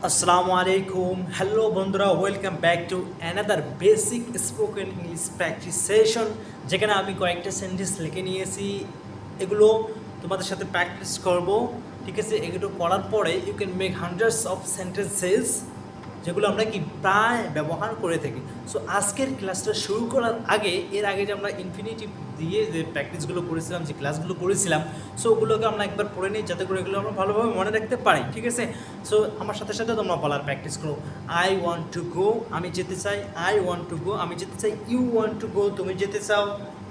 আসসালামু আলাইকুম হ্যালো বন্ধুরা, welcome back to another basic spoken English practice session, যেখানে আমি কয়েকটা সেন্টেন্স লিখে নিয়েছি। এগুলো তোমাদের সাথে প্র্যাকটিস করব, ঠিক আছে? এগুলো করার পরে you can make hundreds of sentences, যেগুলো আমরা কি প্রায় ব্যবহার করে থাকি। সো আজকের ক্লাসটা শুরু করার আগে, এর আগে যে আমরা ইনফিনিটিভ দিয়ে যে প্র্যাকটিসগুলো করেছিলাম, যে ক্লাসগুলো করেছিলাম, সো ওগুলোকে আমরা একবার পড়ে নিই, যাতে করে এগুলো আমরা ভালোভাবে মনে রাখতে পারি, ঠিক আছে? সো আমার সাথে সাথে তোমরা বলার প্র্যাকটিস করো। আই ওয়ান্ট টু গো, আমি যেতে চাই। আই ওয়ান্ট টু গো, আমি যেতে চাই। ইউ ওয়ান্ট টু গো, তুমি যেতে চাও।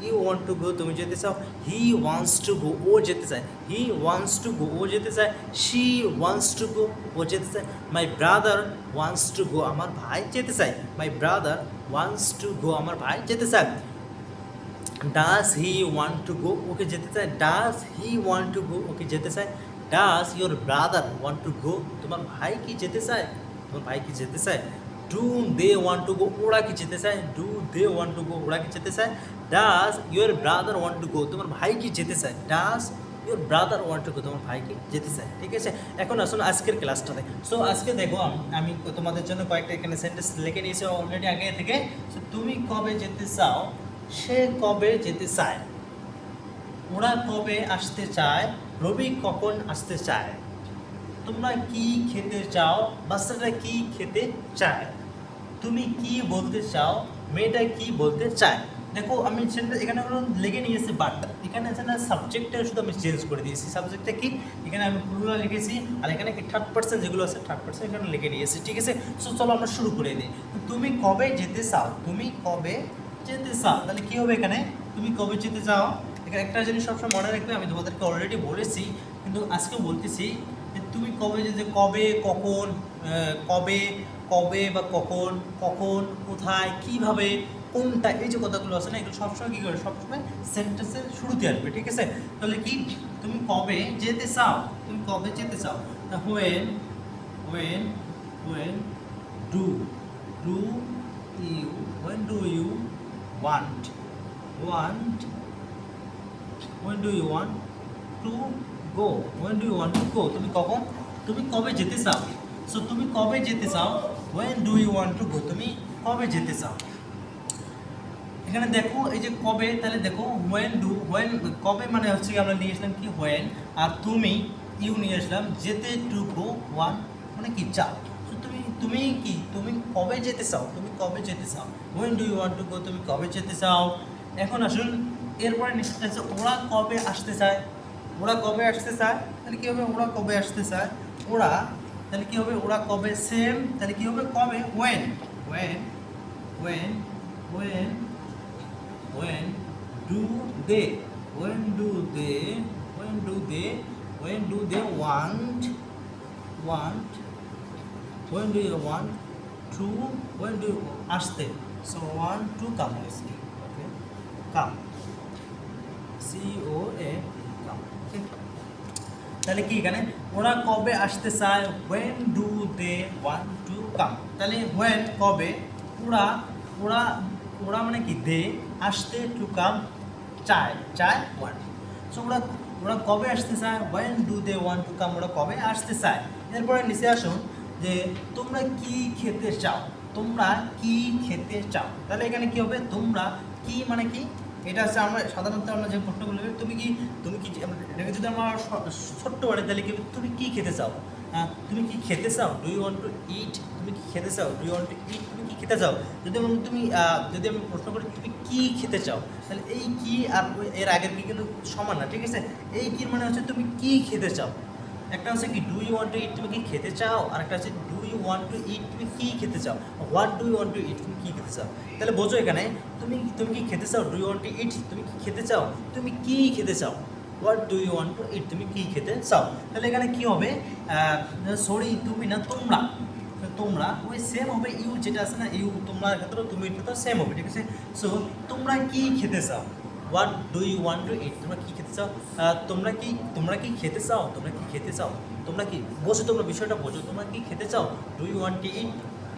ইউ ওয়ান্ট টু গো, তুমি যেতে চাও। হি ওয়ান্টস টু গো, ও যেতে চায়। হি ওয়ান্টস টু গো, ও যেতে চায়। শি ওয়ান্টস টু গো, ও যেতে চায়। My brother wants to go, আমার ভাই যেতে চায়। My brother wants to go, আমার ভাই যেতে চায়। Does he want to go, ওকে যেতে চায়। Does he want to go, ওকে যেতে চায়। Does your brother want to go, তোমার ভাই কি যেতে চায়? তোমার ভাই কি যেতে চায়? Do they want to go, ওরা কি যেতে চায়? Do they want to go, ওরা কি যেতে চায়? Does your brother want to go, তোমার ভাই কি যেতে চায়? Does your brother want to go, তোমার ভাই কি যেতে চায়? ঠিক আছে, এখন আসুন আজকের ক্লাসটাতে। সো আজকে দেখো, আমি তোমাদের জন্য কয়েকটা এখানে সেন্টেন্স লিখে নিয়েছি অলরেডি আগে থেকে। সো তুমি কবে যেতে চাও, সে কবে যেতে চায়, ওরা কবে আসতে চায়, রবি কখন আসতে চায়, তোমরা কি খেতে চাও, বাচ্চাটা কি খেতে চায়, তুমি কি বলতে চাও, মেয়েটা কি বলতে চায়। দেখো, আমি সেটা এখানে লিখে নিয়েছি, বাট এখানে আছে না, সাবজেক্টটা শুধু আমি চেঞ্জ করে দিয়েছি। সাবজেক্টটা কি, এখানে আমি প্লুরাল লিখেছি, আর এখানে কি থার্ড পার্সন যেগুলো আছে, থার্ড পার্সন এখানে লিখে নিয়েছি, ঠিক আছে? সো চলো আমরা শুরু করে দিই। তুমি কবে যেতে চাও, তুমি কবে যেতে চাও, তাহলে কী হবে এখানে? তুমি কবে যেতে চাও। এখানে একটা জিনিস সবসময় মনে রাখবে, আমি তোমাদেরকে অলরেডি বলেছি, কিন্তু আজকেও বলতেছি, যে তুমি কবে যেতে, কবে, কখন, কবে, কবে বা কখন, কখন, কোথায়, কিভাবে, কোনটা, এই যে কথাগুলো আছে না, এগুলো সবসময় কী করে, সবসময় সেন্টেন্সের শুরুতে আসবে, ঠিক আছে? তাহলে কি, তুমি কবে যেতে চাও, তুমি কবে যেতে চাও। When, when, when do, do you, when do you want, want, when do you want to go, when do you want to go, তুমি কখন, তুমি কবে যেতে চাও। সো তুমি কবে যেতে চাও, when do you want to go, তুমি কবে যেতে চাও। এখানে দেখো, এই যে কবে, তাহলে দেখো হোয়েন ডু, হোয়েন কবে মানে হচ্ছে কি, আমরা নিয়ে আসলাম কি হোয়েন, আর তুমি ইউ নিয়ে আসলাম, যেতে টু গো ওয়ান মানে কি চাও। তো তুমি কি, তুমি কবে যেতে চাও, তুমি কবে যেতে চাও। When do you want to go, তুমি কবে যেতে চাও। এখন আসুন, এরপরে নিশ্চিত আছে, ওরা কবে আসতে চায়, ওরা কবে আসতে চায়, তাহলে কী হবে, ওরা কবে আসতে চায়, ওরা, তাহলে কী হবে, ওরা কবে, সেম, তাহলে কী হবে, কবে, when, when, when, when, when do they, when do they, when do they, when do they want, want, when do you want to, when do you আসতে, so want to come, okay, come, c o a, come, okay? তাহলে কি এখানে, ওরা কবে আসতে চায়, when do they want to come, তাহলে when কবে, ওরা, ওরা, ওরা মানে কি, দে, আসতে, টু কাম, চায়, চায়, ওয়ান্ট। সো ওরা, ওরা কবে আসতে চায়, when do they want to come, ওরা কবে আসতে চায়। এরপরে নিচে আসুন, যে তোমরা কি খেতে চাও, তোমরা কি খেতে চাও, তাহলে এখানে কি হবে, তোমরা কি মানে কি, এটা হচ্ছে আমরা সাধারণত আমরা যে প্রশ্নগুলো, তুমি কি, তুমি কি, এটাকে যদি আমরা ছোট্ট বলে, তাহলে কি, তুমি কি খেতে চাও, তুমি কি খেতে চাও, do you want to eat, তুমি কি খেতে চাও, do you want to eat, তুমি কি খেতে চাও। যদি তুমি, যদি আমি প্রশ্ন করি তুমি কি খেতে চাও, তাহলে এই কি আর এর আগের কি কিন্তু সমান না, ঠিক আছে? এই কি মানে হচ্ছে তুমি কি খেতে চাও। একটা হচ্ছে কি, do you want to eat, তুমি কি খেতে চাও, আর একটা হচ্ছে do you want to eat, তুমি কি খেতে চাও। What do you want to eat, তুমি কি খেতে চাও। তাহলে বোঝো এখানে, তুমি, তুমি কি খেতে চাও, do you want to eat, তুমি কি খেতে চাও, তুমি কি খেতে চাও। What do you want to eat, তুমি কি খেতে চাও। তাহলে এখানে কী হবে, সরি তুমি না, তোমরা, তোমরা ওই সেম হবে, ইউ যেটা আছে না, ইউ তোমরা ক্ষেত্রে, তুমি ক্ষেত্রে সেম হবে, ঠিক আছে? সো তোমরা কি খেতে চাও, what do you want to eat, তোমরা কী খেতে চাও। তোমরা কি, তোমরা কি খেতে চাও, তোমরা কি খেতে চাও, তোমরা কি, বোঝো, তোমরা বিষয়টা বোঝো, তোমরা কি খেতে চাও, do you want to eat,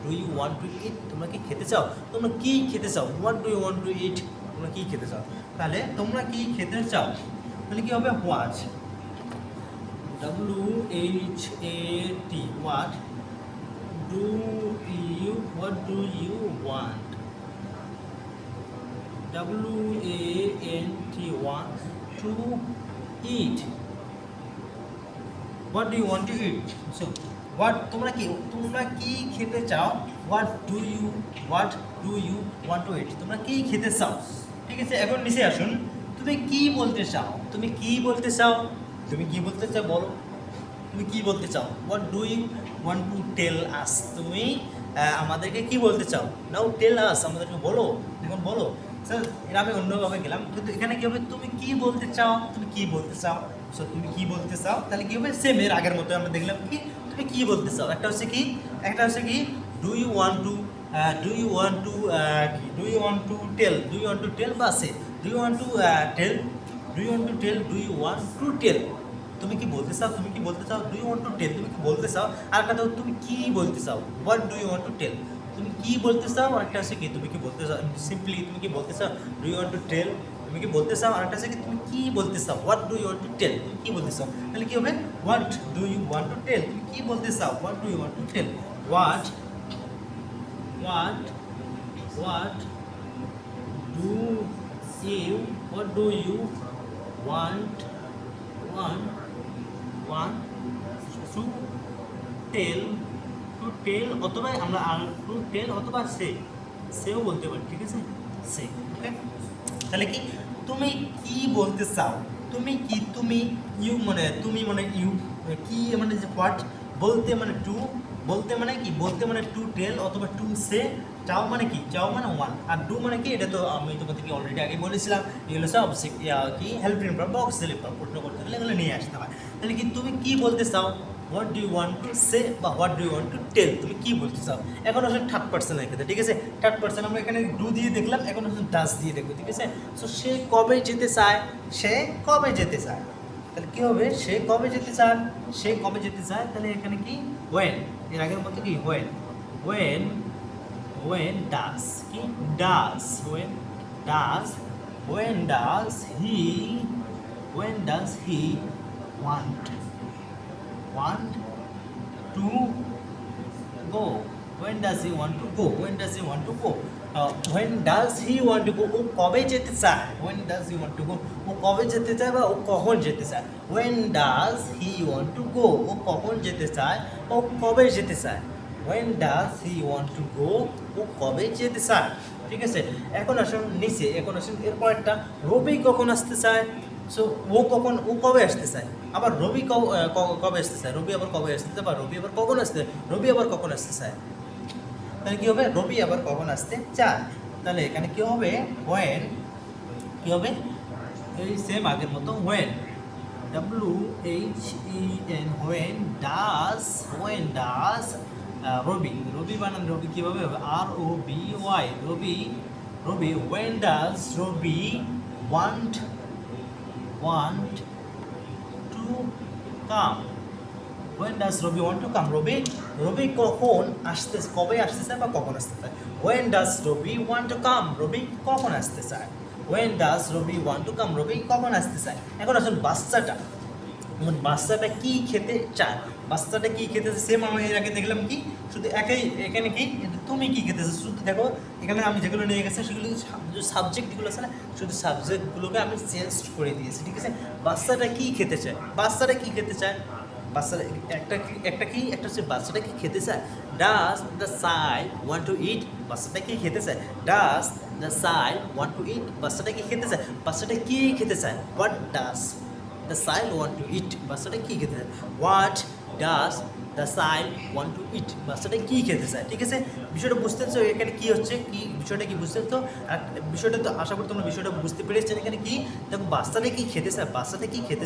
do you want to eat, তোমরা কি খেতে চাও, তোমরা কি খেতে চাও, what do you want to eat, তোমরা কি খেতে চাও। তাহলে তোমরা কি খেতে চাও, তাহলে কী হবে, what, WHAT, what, do what do you want? WANT want to eat. What do you want to eat? So what তোমরা কি খেতে চাও? What do you want to eat? তোমরা কি খেতে চাও? ঠিক আছে, এখন নিচে আসুন। তুমি কি বলতে চাও? তুমি কি বলতে চাও বলো। তুমি কি বলতে চাও? What do you want to tell us? তুমি আমাদেরকে কি বলতে চাও? নাও টেল আস, আমাদেরকে বলো। এখন বলো স্যার, এটা আমি অন্যভাবে গেলাম, কিন্তু এখানে কি হবে? তুমি কি বলতে চাও? সো তুমি কি বলতে চাও, তাহলে কি হবে? সেম এর আগের মতো আমরা দেখলাম কি তুমি কি বলতে চাও। একটা হচ্ছে কি do you want to tell বা say do you want to tell. তুমি কি বলতে চাও? Do you want to tell, তুমি কি বলতে চাও। আর একটা হচ্ছে তুমি কি বলতে চাও, what do you want to tell, তুমি কি বলতে চাও। আর একটা হচ্ছে কি তুমি কি বলতে চাও, সিম্পলি তুমি কি বলতে চাও, do you want to tell, তুমি কি বলতে চাও। আর একটা হচ্ছে কি তুমি কি বলতে চাও, what do you want to tell, তুমি কি বলতে চাও। তাহলে কি হবে? What do you want to tell, তুমি কি বলতে চাও, what do you want to tell. What do you want to tell অথবা আমরা টু টেল অথবা সেও বলতে পারি, ঠিক আছে, সে। ওকে, তাহলে কি তুমি কি বলতে চাও, তুমি ইউ মানে ইউ, কি মানে যে হোয়াট, বলতে মানে টু, বলতে মানে টু টেল অথবা টু সে, চাও মানে কি, চাও মানে ওয়ান, আর ডু মানে কি, এটা তো আমি তোমাদেরকে অলরেডি আগে বলেছিলাম, এগুলো সব কি হেল্পিং ভার্ব বা অক্সিলারি ভার্ব, প্রশ্ন করতে গেলে এগুলো নিয়ে আসতে হয়। তাহলে কি তুমি কি বলতে চাও, what do you want to say বা what do you want to tell, তুমি কি বলতে চাও। এখন আসলে থার্ড পার্সনের ক্ষেত্রে, ঠিক আছে, থার্ড পার্সন আমরা এখানে ডু দিয়ে দেখলাম, এখন আসলে ডাস দিয়ে দেখবো, ঠিক আছে। সো সে কবে যেতে চায়, তাহলে কি হবে? সে কবে যেতে চায়, তাহলে এখানে কি ওয়েন, এর আগের মতো কি ওয়েন ডাস, কি does, when does he want to go, when does he want to go, when does he want to go ও কবে যেতে চায়, when does he want to go, ও কবে যেতে চায় বা ও কখন যেতে চায়। when does he want to go, ও কখন যেতে চায়, ও কবে যেতে চায়। when does he want to go, ও কবে যেতে চায়, ঠিক আছে। এখন আসুন নিচে, এরপর একটা রবি কখন আসতে চায়। সো ও কবে আসতে চায়, আবার রবি কবে আসতে চায়, রবি আবার কবে আসতে চায়, বা রবি আবার কখন আসতে চায়। তাহলে কি হবে? রবি আবার কখন আসতে চায়। তাহলে এখানে কি হবে? হোয়েন, কি হবে? এই সেম আগের মতো when, WHEN, when does Roby বানান, রবি কিভাবে হবে? ROBY, Roby when does Roby want to come, when does Roby want to come, Roby কবে আসতে চায় বা কখন আসতে চায়। when does Roby want to come, রবি কখন আসতে চায়। when does Roby want to come, রবি কখন আসতে চায়। এখন আসুন বাচ্চাটা কি খেতে চায়, সেম আমি এর আগে দেখলাম কি শুধু এখানে কি তুমি কি খেতে চাও, শুধু দেখো এখানে আমি যেগুলো নিয়ে গেছি সেগুলো সাবজেক্টগুলো আছে না, শুধু সাবজেক্টগুলোকে আমি চেঞ্জ করে দিয়েছি, ঠিক আছে। বাচ্চাটা কি খেতে চায়, বাচ্চাটা হচ্ছে বাচ্চাটা কি খেতে চায়। Does the child want to eat, বাচ্চাটা কি খেতে চায়। Does the child want to eat, বাচ্চাটা কি খেতে চায়। What does the child want to eat, বাচ্চাটা কি খেতে চায়। What does the child want to eat, বাচ্চাটা কি খেতে চায়, ঠিক আছে। বিষয়টা বুঝতে চাও এখানে কি হচ্ছে, বিষয়টা কি বুঝতে চাও। আর বিষয়টা তো আশা করি তোমরা বিষয়টা বুঝতে পেরেছেন। এখানে কি দেখো, বাচ্চাটা কি খেতে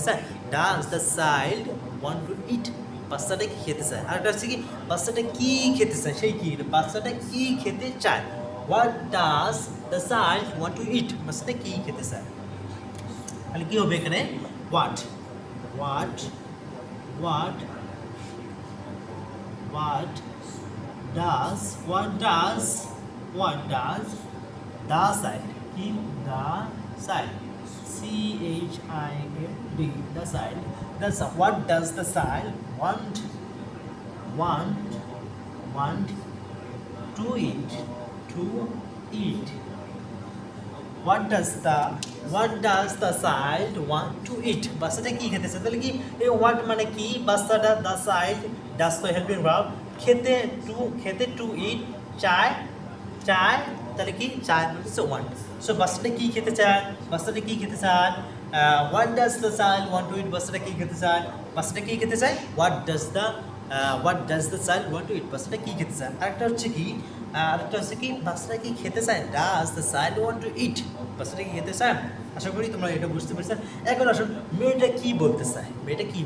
চায়, does the child want to eat, বাচ্চাটা কি খেতে চায়। আর একটা হচ্ছে কি বাচ্চাটা কি খেতে চায়, সেই কি বাচ্চাটা কি খেতে চায়। What does the child want to eat, বাচ্চাটা কি খেতে চায়। তাহলে কি হবে এখানে? What does the child, কি the child, CHILD, the child, what does the child want want to eat, to eat. What does the child want to eat? বাচ্চাটা কি খেতে চায়? তাহলে কি এই what মানে কি? বাচ্চাটা the child does তো হেল্পিং ভার্ব, খেতে to eat, চায় তাহলে কি চায় মানে হচ্ছে want. সো বাচ্চাটা কি খেতে চায়? What does the child want to eat? বাচ্চাটা কি খেতে চায়? What does the child want to eat? বাচ্চাটা কি খেতে চায়? আরেকটা হচ্ছে কি বাচ্চাটা কি খেতে চায়? Does the child want to eat? বাচ্চাটা কি খেতে চায়? আশা করি তোমরা এটা বুঝতে পেরেছো। এখন আসুন মেয়েটা কি বলতে চায়? মেয়েটা কি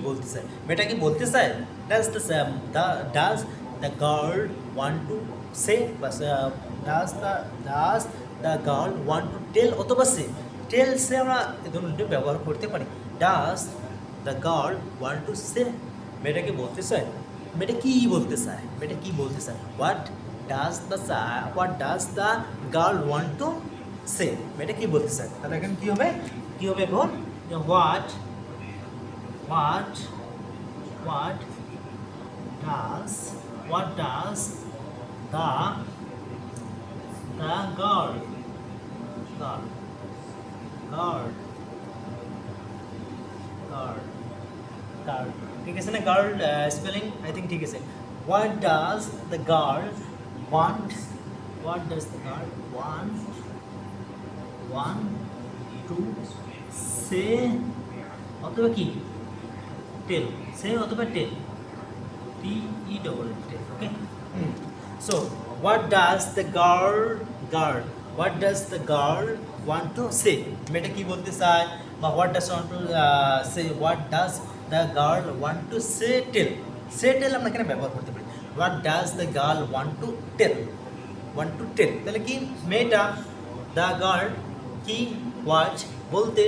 বলতে চায়? Does the girl want to say? Does the girl want to tell? অথবা say সে আমরা দুটো ব্যবহার করতে পারি। Does the girl want to say? মেয়েটা কি বলতে চায়? মেয়েটা কি বলতে চায়? What does the girl want to say? মেয়েটা কি বলতে চায়? তাহলে এখন কি হবে এখন what does the girl ঠিক আছে না? গার্ল স্পেলিং আই থিঙ্ক ঠিক আছে। What does the girl want to say অথবা কি tell, say অথবা tell, tell, okay? So what does the girl want to say? মেয়েটা কি বলতে চায়? বা what does want to say? What does the girl want to say? Tell আমরা এখানে ব্যবহার করতে পারি। What does the girl want to tell? তাহলে কি মেয়েটা the girl কি what বলতে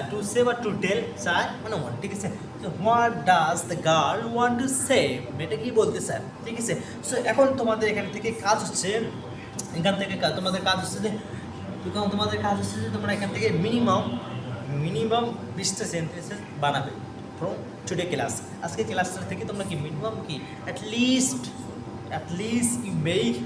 to say বা to tell চায় মানে want, ঠিক আছে? So what does the girl want to say? মেয়েটা কি বলতে চায়, ঠিক আছে? সো এখন তোমাদের এখান থেকে কাজ হচ্ছে তোমাদের কাজ হচ্ছে যে তোমরা এখান থেকে মিনিমাম 20টা সেন্টেন্সেস বানাবে ফ্রম টুডে ক্লাস। আজকে ক্লাসটা থেকে তোমরা কি মিনিমাম কি at least you make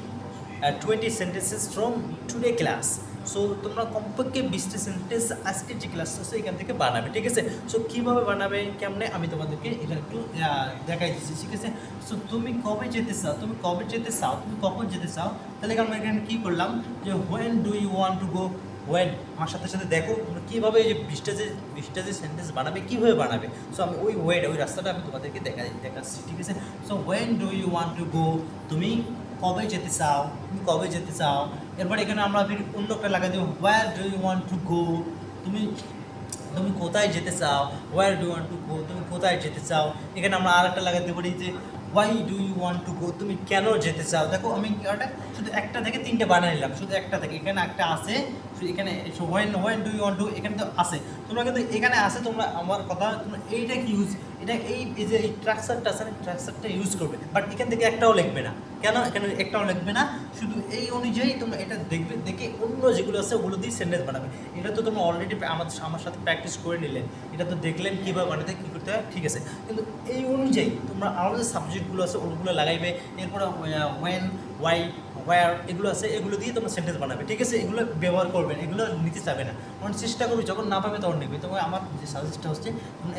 20 sentences from today class. So তোমরা কমপক্ষে 20টা সেন্টেন্স আজকে যে ক্লাসটা আছে এখান থেকে বানাবে, ঠিক আছে? সো কীভাবে বানাবে কেমনে আমি তোমাদেরকে এখানে একটু দেখাই দিচ্ছি, ঠিক আছে? সো তুমি কবে যেতে চাও, তুমি কখন যেতে চাও, তাহলে আমরা এখানে কী করলাম যে when do you want to go? when আমার সাথে দেখো তোমরা কীভাবে এই যে 20টা যে সেন্টেন্স বানাবে কীভাবে বানাবে। সো আমি ওই রাস্তাটা আমি তোমাদেরকে দেখাচ্ছি, ঠিক আছে? So when do you want to go? তুমি কবে যেতে চাও। এরপরে এখানে আমরা অন্য একটা লাগাই দেবো where do you want to go? তুমি কোথায় যেতে চাও? where do you want to go? তুমি কোথায় যেতে চাও। এখানে আমরা আর একটা লাগাতে পারি যে why do you want to go? তুমি কেন যেতে চাও। দেখো আমি শুধু একটা থেকে 3টে বানিয়ে নিলাম, শুধু একটা থেকে এখানে একটা আছে, এখানে when do you want to এখানে তো আছে, তোমরা কিন্তু এখানে আছে তোমরা আমার কথা তোমরা এইটা কি এই যে এই স্ট্রাকচারটা আছে স্ট্রাকচারটা ইউজ করবে, বাট এখান থেকে একটাও লিখবে না। কেন এখানে একটাও লিখবে না? শুধু এই অনুযায়ী তোমরা এটা দেখে অন্য যেগুলো আছে ওগুলো দিয়ে সেন্টেন্স বানাবে। এটা তো তোমরা অলরেডি আমার সাথে প্র্যাকটিস করে নিলেন, এটা তো দেখলেন কীভাবে বানাতে কী করতে হয়, ঠিক আছে? কিন্তু এই অনুযায়ী তোমরা আরও যে সাবজেক্টগুলো আছে ওগুলো লাগাইবে, এরপরে when, why, where এগুলো আছে এগুলো দিয়ে তোমরা সেন্টেন্স বানাবে, ঠিক আছে? এগুলো ব্যবহার করবেন, এগুলো নিতে চাবে না। কারণ চেষ্টা করবে যখন না পাবে তখন নেবে। তবে আমার যে সাজেস্টটা হচ্ছে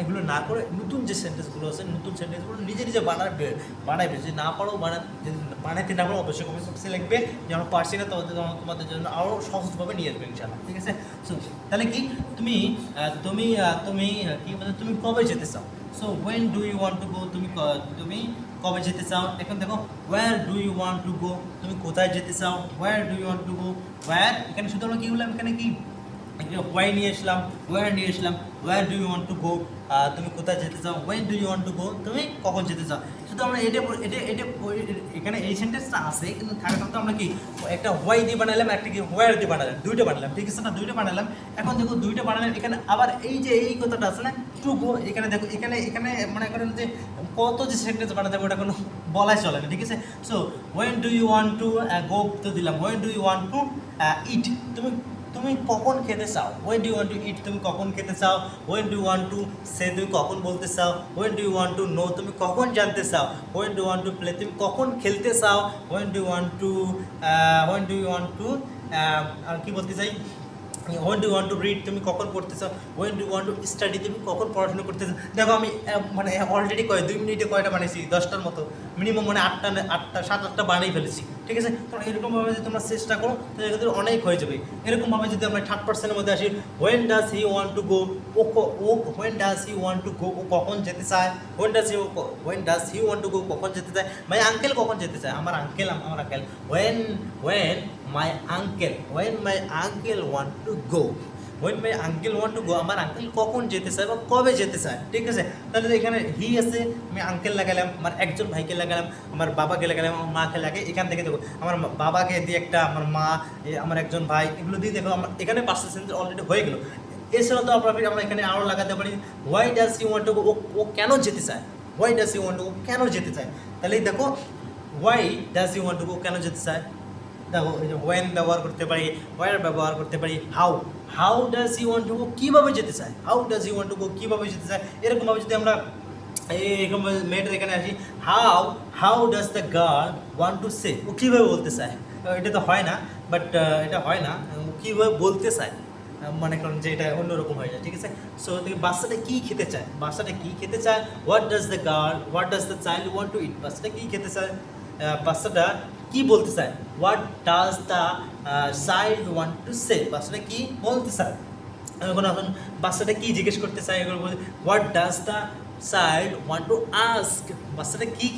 এগুলো না করে নতুন যে সেন্টেন্সগুলো আছে নতুন সেন্টেন্সগুলো নিজে বানাবে। যদি না পারো বানাইতে না পারো অবশ্যই কমেন্ট বক্সে লিখবে যে আমরা পারছি না, তোমাদের জন্য আরও সহজভাবে নিয়ে আসবে ইনশাআল্লাহ, ঠিক আছে? সো তাহলে কি তুমি তুমি কবে যেতে চাও। So when do you want to go? তুমি কবে যেতে চাও। এখন দেখো where do you want to go? তুমি কোথায় যেতে চাও। where do you want to go? where এখানে শুধু আমরা কী বললাম, এখানে কি why নিয়ে আসলাম, where নিয়ে আসলাম, where do you want to go? তুমি কোথায় যেতে চাও। when do you want to go? তুমি কখন যেতে চাও। শুধু আমরা এটা এখানে এই সেন্টেন্সটা আছে, কিন্তু থাকাটা তো আমরা কি একটা why দিয়ে বানালাম, একটা কি where দিয়ে বানালাম, দুইটা বানালাম, ঠিক আছে না? দুইটা বানালাম। এখন দেখো দুইটা বানালাম, এখানে আবার এই যে এই কথাটা আছে না টু গো, এখানে দেখো এখানে মনে করেন যে কত যে সেন্টেন্স বানাতে হবে ওটা কোনো বলাই চলে না, ঠিক আছে? So when do you want to go তো দিলাম, when do you want to eat? তুমি তুমি কখন খেতে চাও, when do you want to eat তুমি কখন খেতে চাও, when do you want to say তুমি কখন বলতে চাও, when do you want to know তুমি কখন জানতে চাও, when do you want to play তুমি কখন খেলতে চাও, when do you want to আর কি বলতে চাই, when do want to read তুমি কখন পড়তে চাও, when do want to study তুমি কখন পড়াশোনা করতে চাও। দেখো আমি মানে অলরেডি 2 মিনিটে কয়টা বানিয়েছি, 10টার মতো, মিনিমাম মানে 7-8টা বানিয়ে ফেলেছি। ঠিক আছে, তোমরা এরকমভাবে যদি তোমরা চেষ্টা করো তো এক্ষেত্রে অনেক হয়ে যাবে। এরকমভাবে যদি আমরা 3%-এর মধ্যে আসি, when does he want to go, when does he want to go, ও কখন যেতে চায়, when does he want to go কখন যেতে চায়, মাই আঙ্কেল কখন যেতে চায়, আমার uncle when my uncle want to go, আমার আঙ্কেল কখন যেতে চায় বা কবে যেতে চায়। ঠিক আছে, তাহলে এখানে হি আছে, আমি আঙ্কেল লাগালাম, আমার একজন ভাইকে লাগালাম, আমার বাবাকে লাগালাম, আমার মাকে লাগে। এখান থেকে দেখো আমার বাবাকে দিয়ে একটা, আমার মা, আমার একজন ভাই, এগুলো দিয়ে দেখো আমার এখানে 5টা সেন্টেন্স অলরেডি হয়ে গেলো। এছাড়া তো আমরা এখানে আরও লাগাতে পারি, why does he want to go, ও কেন যেতে চায়, why does he want to go কেন যেতে চায়। তাহলে দেখো why does he want to go কেন যেতে চায়, দেখো এই যে ওয়েন ব্যবহার করতে পারি, ওয়ার ব্যবহার করতে পারি, how does he want to গো কীভাবে যেতে চায়, কীভাবে যেতে চায়। এরকমভাবে যদি আমরা এরকম মেয়েটার এখানে আসি, how does the girl want to say, ও কীভাবে বলতে চায়, এটা তো হয় না, বাট এটা হয় না, কীভাবে বলতে চায়, মনে করেন যে এটা অন্যরকম হয়ে যায়। ঠিক আছে, সো বাচ্চাটা কী খেতে চায়, what does the child want to eat, বাচ্চাটা কী খেতে চায়, বাচ্চাটা কি বলতে চায়, what does the child want to say, বাচ্চাটা কি বলতে চায়। এখন বাচ্চাটা কি জিজ্ঞেস করতে চায়, এগুলো বলতে what does the child want to ask, বাচ্চাটা কি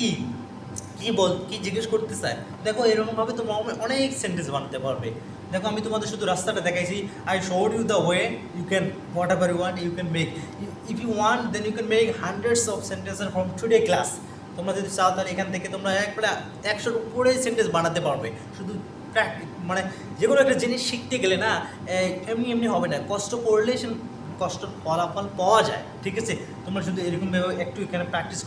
জিজ্ঞেস করতে চায়। দেখো এরকমভাবে তোমরা অনেক সেন্টেন্স বানাতে পারবে। দেখো আমি তোমাদের শুধু রাস্তাটা দেখাইছি, I showed you the way, you can whatever you want you can make, if you want then you can make hundreds of sentences from today class. তোমরা যদি চাও তাহলে এখান থেকে তোমরা একবারে 100-র উপরে সেন্টেন্স বানাতে পারবে। শুধু মানে যে কোনো একটা জিনিস শিখতে গেলে না এমনি হবে না, কষ্ট করলে কষ্টর ফলাফল পাওয়া যায়। ঠিক আছে, তোমরা শুধু এরকমভাবে একটু এখানে প্র্যাকটিস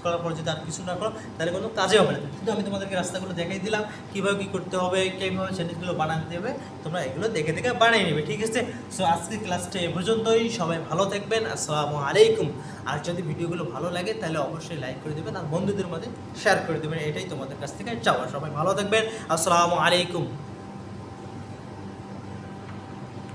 করার পর যদি আর কিছু না করো তাহলে কোনো কাজে হবে না। শুধু আমি তোমাদেরকে রাস্তাগুলো দেখাই দিলাম, কীভাবে কী করতে হবে, কীভাবে সেন্টেন্সগুলো বানাতে হবে, তোমরা এগুলো দেখে বানিয়ে নেবে। ঠিক আছে, সো আজকে ক্লাসটা এ পর্যন্তই। সবাই ভালো থাকবেন, আসসালামু আলাইকুম। আর যদি ভিডিওগুলো ভালো লাগে তাহলে অবশ্যই লাইক করে দেবেন আর বন্ধুদের মধ্যে শেয়ার করে দেবেন, এটাই তোমাদের কাছ থেকে চাওয়া। সবাই ভালো থাকবেন, আসসালামু আলাইকুম।